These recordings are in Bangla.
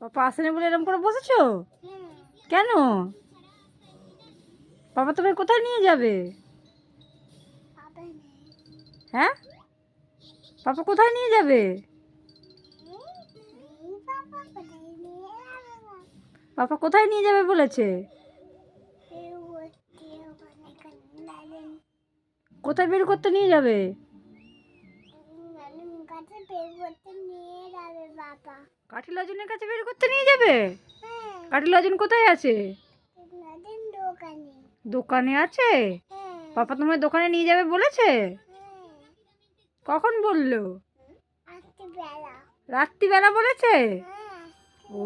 পাপা আসেনি বলে এরকম করে বসেছো? কেন? বাবা তোমায় কোথায় নিয়ে যাবে? হ্যাঁ, পাপা কোথায় নিয়ে যাবে? পাপা কোথায় নিয়ে যাবে বলেছে? কোথায় বের করতে নিয়ে যাবে? কাঠিল অজনের কাছে বের করতে নিয়ে যাবে? কাঠিল অজন কোথায় আছে? দোকানে আছে। পাপা তোমার দোকানে নিয়ে যাবে বলেছে? কখন বললো? রাত্রিবেলা বলেছে? ও,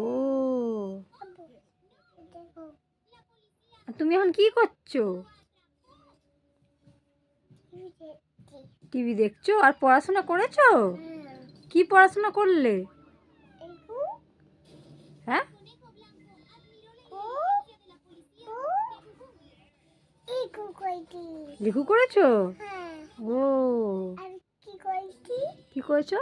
তুমি এখন কি করছো? টিভি দেখছো? আর পড়াশোনা করেছো? কি পড়াশোনা করলে? হ্যাঁ, লিখু করেছো? ও, কি করেছো?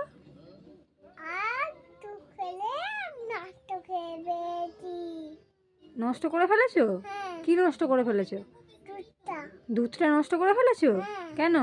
নষ্ট করে ফেলেছো? কি নষ্ট করে ফেলেছো? দুধটা নষ্ট করে ফেলেছো? কেন?